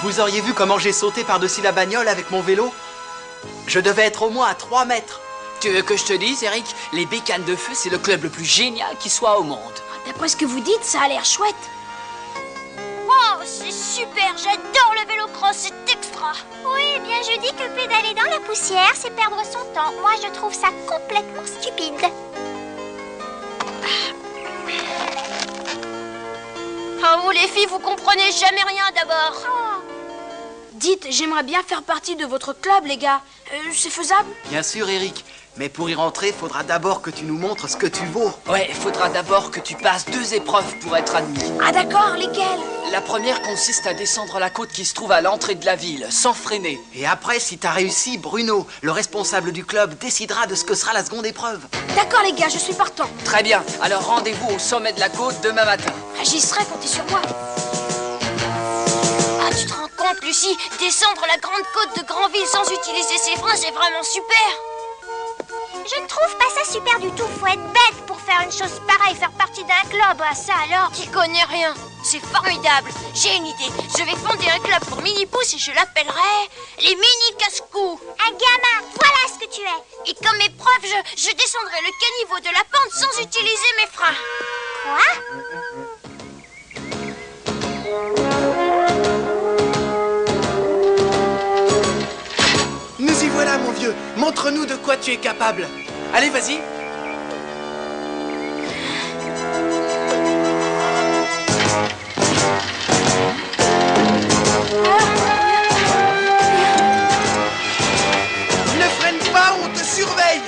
Vous auriez vu comment j'ai sauté par-dessus la bagnole avec mon vélo? Je devais être au moins à 3 mètres. Tu veux que je te dise, Eric? Les bécanes de feu, c'est le club le plus génial qui soit au monde. D'après ce que vous dites, ça a l'air chouette. Oh, c'est super, j'adore le vélo-cross, c'est extra. Oui, eh bien je dis que pédaler dans la poussière, c'est perdre son temps. Moi, je trouve ça complètement stupide. Oh, vous les filles, vous comprenez jamais rien d'abord. Dites, j'aimerais bien faire partie de votre club, les gars. C'est faisable? Bien sûr, Eric. Mais pour y rentrer, faudra d'abord que tu nous montres ce que tu vaux. Ouais, faudra d'abord que tu passes 2 épreuves pour être admis. Ah d'accord, lesquelles? La première consiste à descendre la côte qui se trouve à l'entrée de la ville, sans freiner. Et après, si t'as réussi, Bruno, le responsable du club, décidera de ce que sera la seconde épreuve. D'accord, les gars, je suis partant. Très bien, alors rendez-vous au sommet de la côte demain matin. J'y serai, comptez sur moi. Ah, tu te rends compte, Lucie, descendre la grande côte de Granville sans utiliser ses freins, c'est vraiment super. Je ne trouve pas ça super du tout. Faut être bête pour faire une chose pareille, faire partie d'un club. Ah, ça alors, tu connais rien. C'est formidable. J'ai une idée. Je vais fonder un club pour mini-pouces et je l'appellerai les mini-casse-cou. Un gamin, voilà ce que tu es. Et comme épreuve, je descendrai le caniveau de la pente sans utiliser mes freins. Nous y voilà, mon vieux. Montre-nous de quoi tu es capable. Allez, vas-y. Ne freine pas, on te surveille.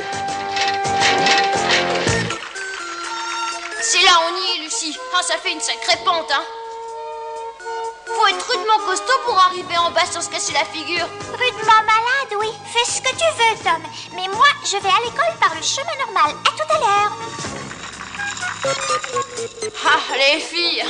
C'est là, on y est, Lucie. Ah, ça fait une sacrée pente, hein. Faut être rudement costaud pour arriver en bas sans se casser la figure. Rudement malade, oui. Fais ce que tu veux, Tom. Mais moi, je vais à l'école par le chemin normal. À tout à l'heure. Ah, les filles.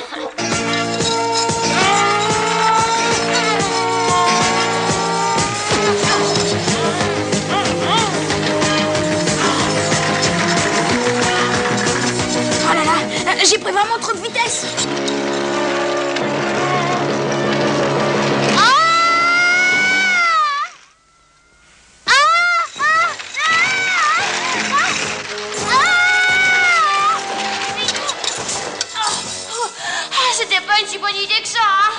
Oh là là, j'ai pris vraiment trop de vitesse. C'était pas une si bonne idée que ça, hein.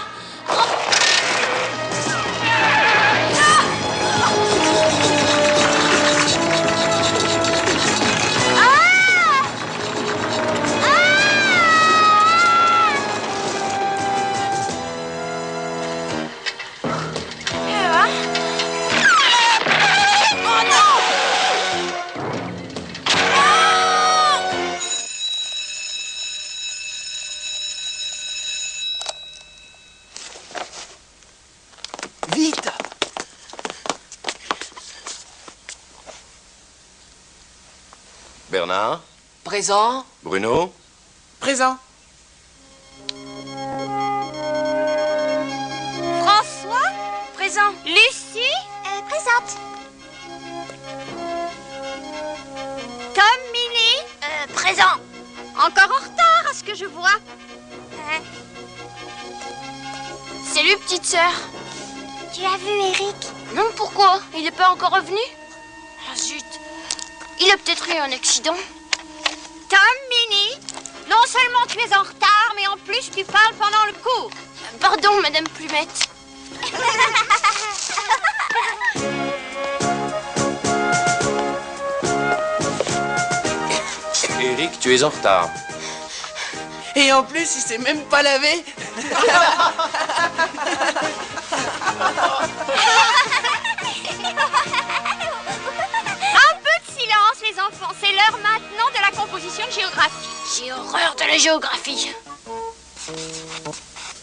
Vite! Bernard? Présent? Bruno? Présent. François? Présent. Lucie? Présente. Tom, Milly? Présent. Encore en retard, à ce que je vois. Salut, petite sœur. Tu as vu Eric? Non, pourquoi? Il n'est pas encore revenu? Ah, zut. Il a peut-être eu un accident. Tom, Minnie, non seulement tu es en retard, mais en plus tu parles pendant le cours. Pardon, Madame Plumette. Eric, tu es en retard. Et en plus, il s'est même pas lavé. Un peu de silence, les enfants. C'est l'heure maintenant de la composition de géographie. J'ai horreur de la géographie.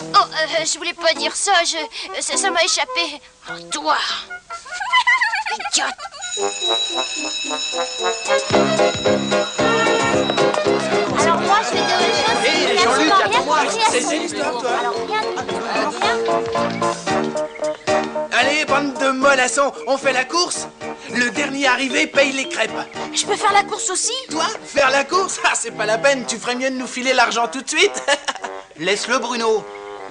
Oh, je voulais pas dire ça. Ça m'a échappé. Oh, toi. Idiote. Alors moi, je vais dire une chose. Hé, Jean-Luc, attends-moi. C'est l'histoire, toi. Alors, rien. Allez, bande de mollassons, on fait la course. Le dernier arrivé paye les crêpes. Je peux faire la course aussi? Toi, faire la course? Ah, c'est pas la peine, tu ferais mieux de nous filer l'argent tout de suite. Laisse-le, Bruno.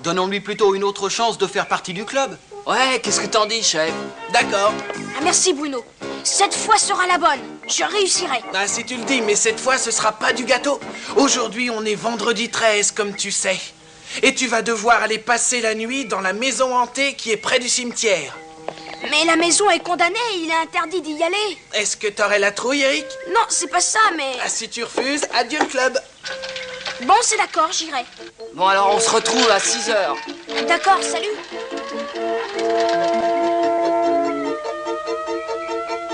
Donnons-lui plutôt une autre chance de faire partie du club. Ouais, qu'est-ce que t'en dis, chef? D'accord. Ah, merci, Bruno. Cette fois sera la bonne. Je réussirai. Ah, si tu le dis, mais cette fois, ce sera pas du gâteau. Aujourd'hui, on est vendredi 13, comme tu sais. Et tu vas devoir aller passer la nuit dans la maison hantée qui est près du cimetière. Mais la maison est condamnée, il est interdit d'y aller. Est-ce que t'aurais la trouille, Eric? Non, c'est pas ça, mais... Ah, si tu refuses, adieu le club. Bon, c'est d'accord, j'irai. Bon, alors on se retrouve à 6 heures. D'accord, salut.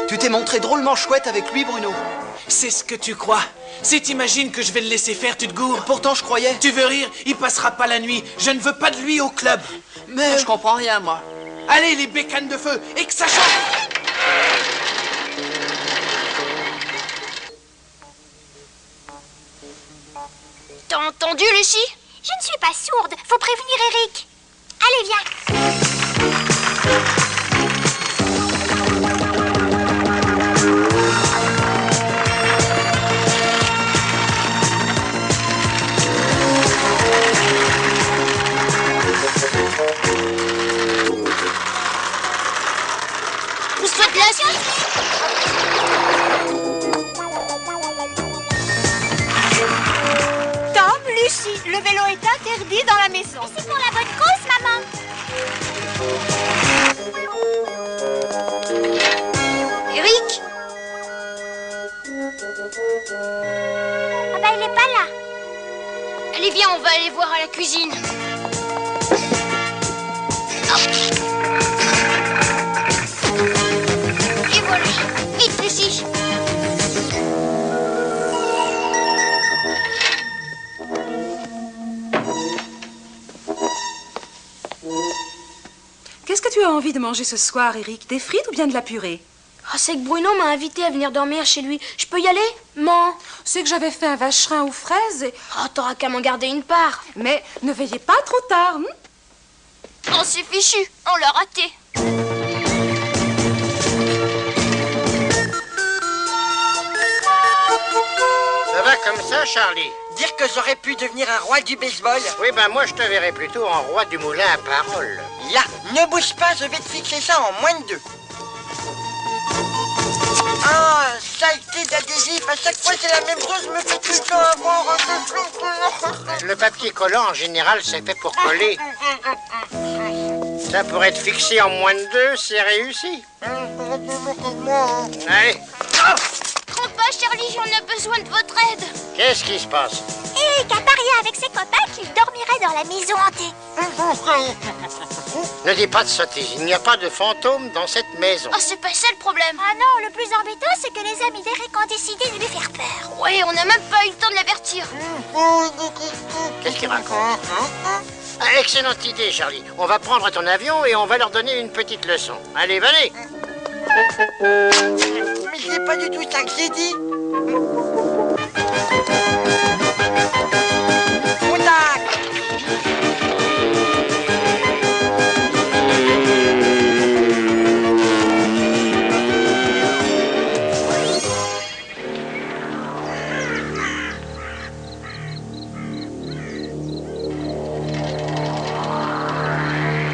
Tu t'es montré drôlement chouette avec lui, Bruno. C'est ce que tu crois. Si t'imagines que je vais le laisser faire, tu te gourres. Pourtant, je croyais... Tu veux rire? Il passera pas la nuit. Je ne veux pas de lui au club. Mais... Je comprends rien, moi. Allez, les bécanes de feu, et que ça chante! T'as entendu, Lucie? Je ne suis pas sourde. Faut prévenir Eric. Allez, viens. Je vous souhaite la suite. Tom, Lucie, le vélo est interdit dans la maison. C'est pour la bonne cause, maman. Eric? Ah bah, il est pas là. Allez, viens, on va aller voir à la cuisine. Hop. Et voilà. Vite, Lucie. Qu'est-ce que tu as envie de manger ce soir, Eric? Des frites ou bien de la purée? Ah, c'est que Bruno m'a invité à venir dormir chez lui. Je peux y aller, maman? C'est que j'avais fait un vacherin aux fraises et... Oh, t'auras qu'à m'en garder une part. Mais ne veillez pas trop tard, hein? On s'est fichu. On l'a raté. Ça va comme ça, Charlie? Dire que j'aurais pu devenir un roi du baseball. Oui, ben moi, je te verrais plutôt en roi du moulin à parole. Là, ne bouge pas, je vais te fixer ça en moins de 2. Ah, saleté d'adhésif, à chaque fois c'est la même chose, je me fais tout le temps avoir. Le papier collant, en général, c'est fait pour coller. Ça pourrait être fixé en moins de 2, c'est réussi. Allez. Trompe pas, Charlie, on a besoin de votre aide. Qu'est-ce qui se passe? Eric a parié avec ses copains qu'il dormirait dans la maison hantée. Ne dis pas de sottises, il n'y a pas de fantôme dans cette maison. Oh, c'est pas ça le problème. Ah non, le plus embêtant, c'est que les amis d'Eric ont décidé de lui faire peur. Oui, on n'a même pas eu le temps de l'avertir. Qu'est-ce qu'il raconte? Ah, excellente idée, Charlie. On va prendre ton avion et on va leur donner une petite leçon. Allez, venez. Mais c'est pas du tout ça que j'ai dit.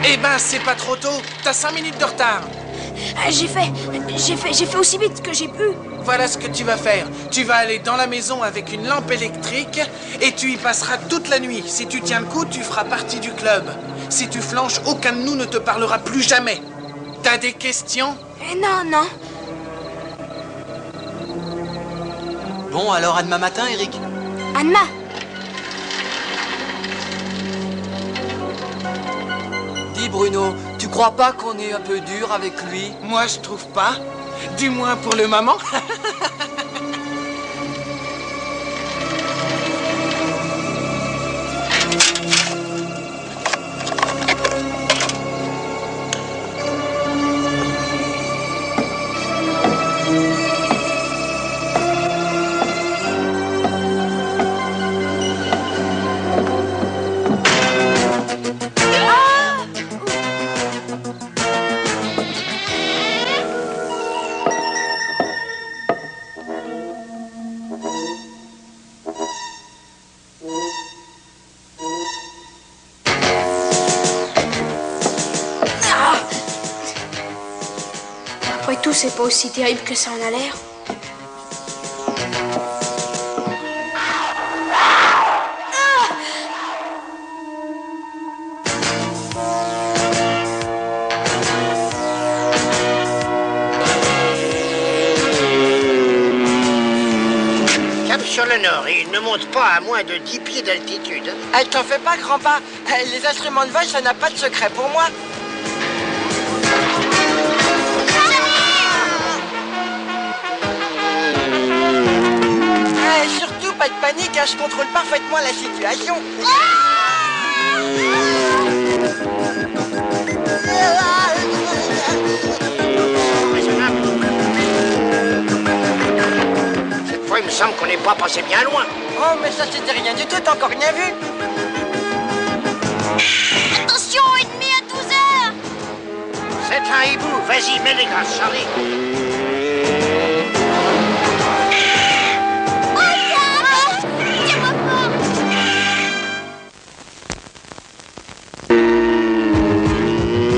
Eh ben, c'est pas trop tôt. T'as 5 minutes de retard. J'ai fait aussi vite que j'ai pu. Voilà ce que tu vas faire. Tu vas aller dans la maison avec une lampe électrique et tu y passeras toute la nuit. Si tu tiens le coup, tu feras partie du club. Si tu flanches, aucun de nous ne te parlera plus jamais. T'as des questions? Non, non. Bon, alors à demain matin, Eric. Anna. Dis, Bruno, tu crois pas qu'on est un peu dur avec lui? Moi, je trouve pas. Du moins pour le moment. tout, c'est pas aussi terrible que ça en a l'air. Cap sur le nord, et il ne monte pas à moins de 10 pieds d'altitude. T'en fais pas, grand-pa. Les instruments de vol, ça n'a pas de secret pour moi. Surtout, pas de panique, je contrôle parfaitement la situation. Cette fois, il me semble qu'on n'est pas passé bien loin. Oh, mais ça, c'était rien du tout, t'as encore rien vu. Attention, ennemi à 12 heures. C'est un hibou. Vas-y, mets les grâces, Charlie.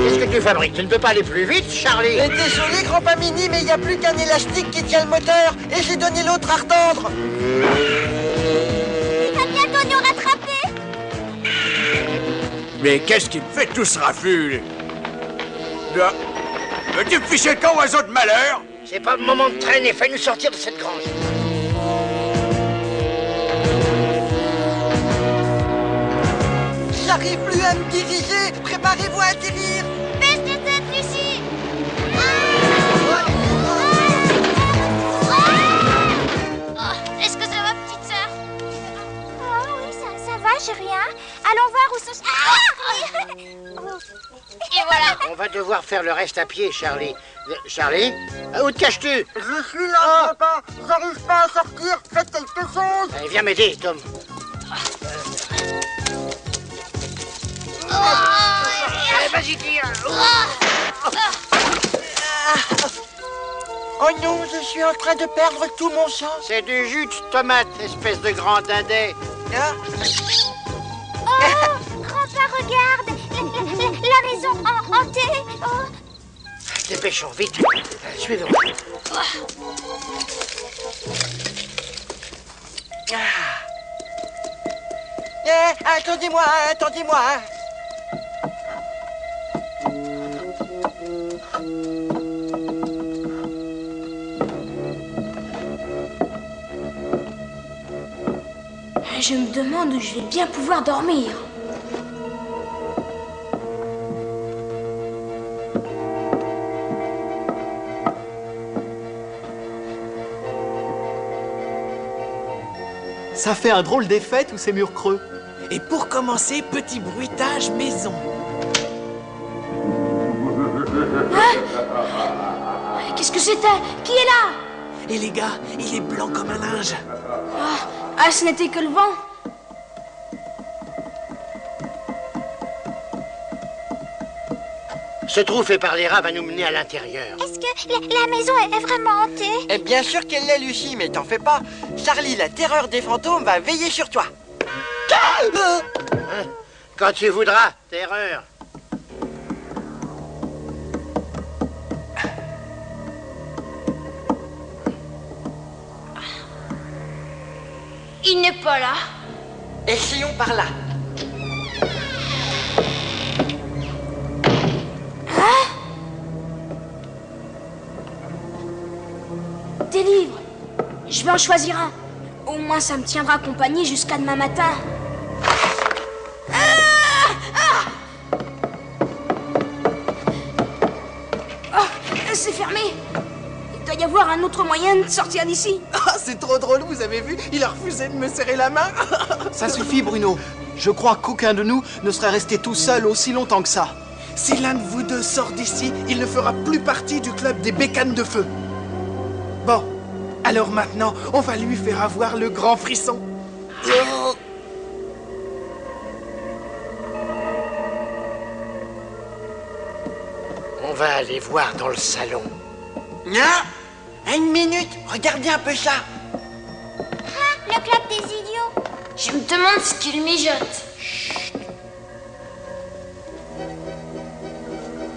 Qu'est-ce que tu fabriques? Tu ne peux pas aller plus vite, Charlie? Désolé, grand-pa Mini, mais il n'y a plus qu'un élastique qui tient le moteur. Et j'ai donné l'autre à retendre. Il va bientôt nous rattraper. Mais qu'est-ce qui me fait tout ce raffut? Tu fichais quand, oiseau de malheur? C'est pas le moment de traîner. Fais-nous sortir de cette grange. J'arrive plus à me diriger. Préparez-vous à atterrir. Baisse tes têtes, Lucie. Est-ce que ça va, petite sœur? Oh oui, ça va, j'ai rien. Allons voir où sont... Et voilà. On va devoir faire le reste à pied, Charlie. Charlie? Où te caches-tu? Je suis là, papa. J'arrive pas à sortir. Faites quelque chose. Allez, viens m'aider, Tom. Allez, vas-y, tire. Oh non, je suis en train de perdre tout mon sang. C'est du jus de tomate, espèce de grand dindet. Ah. Oh, grand-père, regarde. La maison hantée. Oh. Dépêchons, vite. Suivez-moi. Attendez-moi, attendez-moi. Je me demande où je vais bien pouvoir dormir. Ça fait un drôle d'effet, tous ces murs creux. Et pour commencer, petit bruitage maison. Qu'est-ce que c'était? Qui est là? Et les gars, il est blanc comme un linge. Ah, ce n'était que le vent. Ce trou fait par les rats va nous mener à l'intérieur. Est-ce que la maison est vraiment hantée? Eh bien sûr qu'elle l'est, Lucie, mais t'en fais pas. Charlie, la terreur des fantômes, va veiller sur toi. Quand tu voudras, terreur. Il n'est pas là. Essayons par là. Des livres. Je vais en choisir un. Au moins, ça me tiendra compagnie jusqu'à demain matin. Oh, c'est fermé. Il doit y avoir un autre moyen de sortir d'ici. Ah, c'est trop drôle, vous avez vu? Il a refusé de me serrer la main. Ça suffit, Bruno. Je crois qu'aucun de nous ne serait resté tout seul aussi longtemps que ça. Si l'un de vous deux sort d'ici, il ne fera plus partie du club des bécanes de feu. Bon, alors maintenant, on va lui faire avoir le grand frisson. On va aller voir dans le salon. Une minute, regardez un peu ça. Le club des idiots. Je me demande ce qu'il mijote.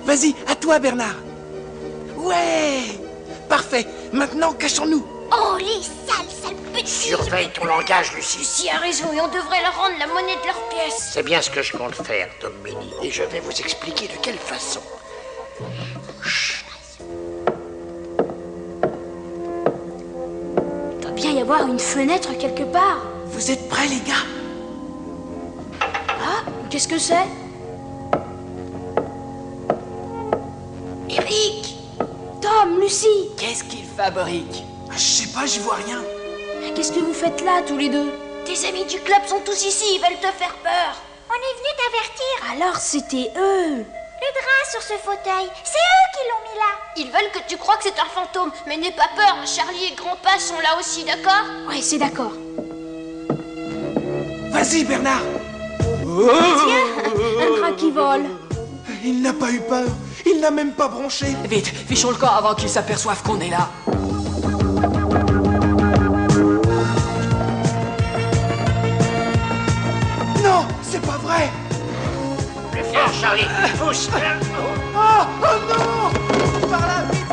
Vas-y, à toi, Bernard. Ouais! Parfait. Maintenant, cachons-nous. Oh, les sales petits. Surveille ton langage, Lucie. Lucie a raison et on devrait leur rendre la monnaie de leur pièce. C'est bien ce que je compte faire, Tom Mini. Et je vais vous expliquer de quelle façon. Il doit bien y avoir une fenêtre quelque part. Vous êtes prêts, les gars? Ah, qu'est-ce que c'est? Eric! Tom, Lucie! Qu'est-ce qu'il fabrique? Je sais pas, j'y vois rien. Qu'est-ce que vous faites là, tous les deux? Tes amis du club sont tous ici, ils veulent te faire peur. On est venu t'avertir. Alors c'était eux! Le drap sur ce fauteuil, c'est eux qui l'ont mis là. Ils veulent que tu crois que c'est un fantôme, mais n'aie pas peur, Charlie et Grandpa sont là aussi, d'accord? Ouais, c'est d'accord. Vas-y, Bernard. Tiens, un drap qui vole. Il n'a pas eu peur. Il n'a même pas bronché. Vite, fichons le camp avant qu'ils s'aperçoivent qu'on est là. Non, c'est pas vrai. Plus fort, Charlie. Pousse. Oh non. Par là, vite.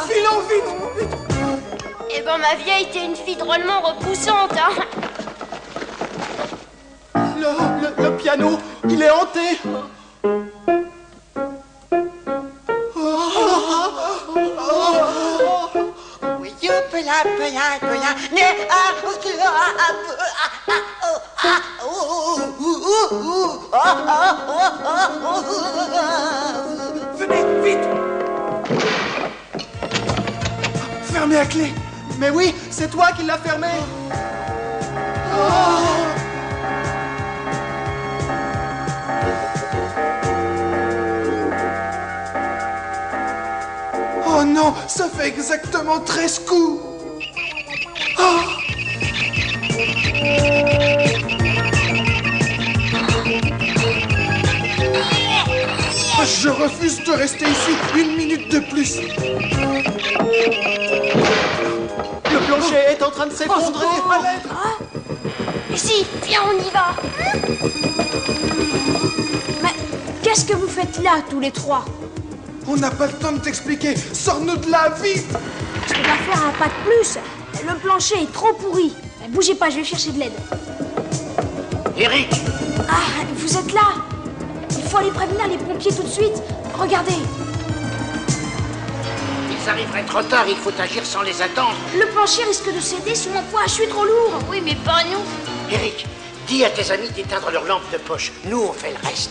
Filons vite. Eh ben, ma vieille, t'es une fille drôlement repoussante, hein. Le piano, il est hanté. Venez, vite. Fermez à clé. Mais oui, c'est toi qui l'as fermé. Oh non, ça fait exactement 13 coups. Oh. Je refuse de rester ici une minute de plus. Le plancher est en train de s'effondrer. À l'aide. Lucie, viens, on y va. Mais qu'est-ce que vous faites là, tous les trois? On n'a pas le temps de t'expliquer. Sors-nous de là, vite. Je peux pas faire un pas de plus. Le plancher est trop pourri. Bougez pas, je vais chercher de l'aide. Eric. Ah, vous êtes là? Il faut aller prévenir les pompiers tout de suite. Regardez, Ils arriveraient trop tard, il faut agir sans les attendre. le plancher risque de céder sous mon poids. Je suis trop lourd. Oui, mais pas nous. Eric, dis à tes amis d'éteindre leur lampe de poche. Nous, on fait le reste.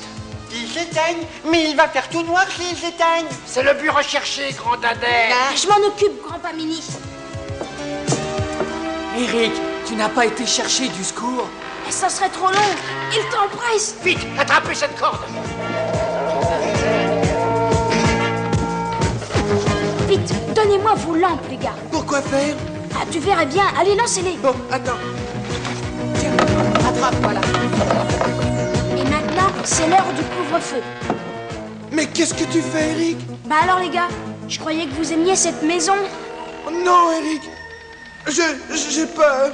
Ils éteignent, mais il va faire tout noir s'ils éteignent. C'est le but recherché, grand dadais. Je m'en occupe, grand-pa Mini. Eric, tu n'as pas été chercher du secours? Et ça serait trop long. Il t'en presse. Vite, attrapez cette corde. Vite, donnez-moi vos lampes, les gars. Pourquoi faire? Ah, tu verrais bien. Allez, lancez-les. Bon, attends. Tiens, attrape, voilà. Et maintenant, c'est l'heure du couvre-feu. Mais qu'est-ce que tu fais, Eric? Bah alors, les gars, je croyais que vous aimiez cette maison. Non, Eric. J'ai peur.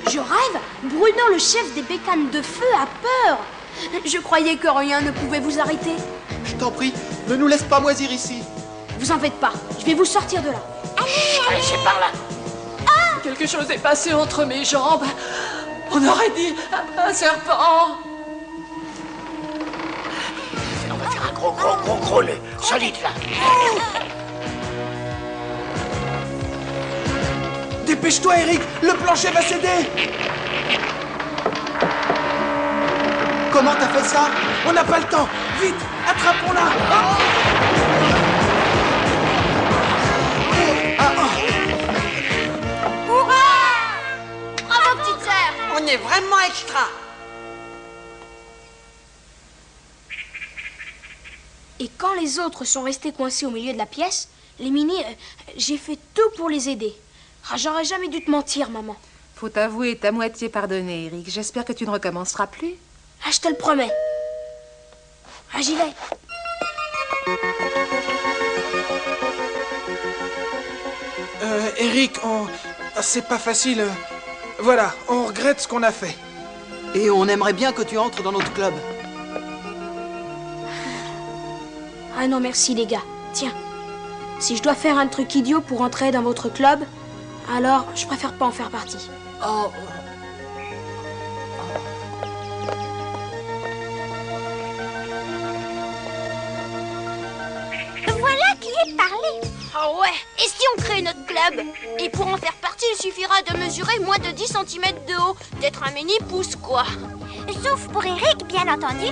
Je rêve. Bruno, le chef des bécanes de feu, a peur. Je croyais que rien ne pouvait vous arrêter. Je t'en prie, ne nous laisse pas moisir ici. Vous en faites pas. Je vais vous sortir de là. Allez, c'est par là. Quelque chose est passé entre mes jambes. On aurait dit un serpent. On va faire un gros nœud. Solide, là. Dépêche-toi, Eric. Le plancher va céder. Comment t'as fait ça? On n'a pas le temps. Vite, attrapons-la. Bravo, petite sœur. On est vraiment extra. Et quand les autres sont restés coincés au milieu de la pièce, les Mini, j'ai fait tout pour les aider. Ah, j'aurais jamais dû te mentir, maman. Faut t'avouer, t'as moitié pardonné, Eric. J'espère que tu ne recommenceras plus. Ah, je te le promets. Ah, j'y vais. Eric, c'est pas facile. Voilà, on regrette ce qu'on a fait. Et on aimerait bien que tu entres dans notre club. Ah non, merci les gars. Tiens, si je dois faire un truc idiot pour entrer dans votre club, alors je préfère pas en faire partie. Oh. Voilà qui est parlé. Oh ouais, et si on crée notre club? Et pour en faire partie, il suffira de mesurer moins de 10 cm de haut. D'être un mini-pouce, quoi. Sauf pour Eric, bien entendu.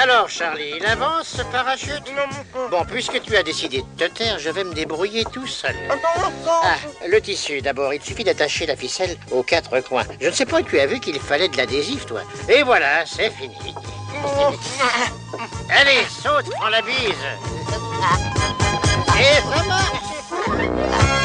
Alors, Charlie, il avance ce parachute? Bon, puisque tu as décidé de te taire, je vais me débrouiller tout seul. Ah, le tissu, d'abord. Il suffit d'attacher la ficelle aux 4 coins. Je ne sais pas, tu as vu qu'il fallait de l'adhésif, toi. Et voilà, c'est fini. Allez, saute, prends la bise. Et vraiment...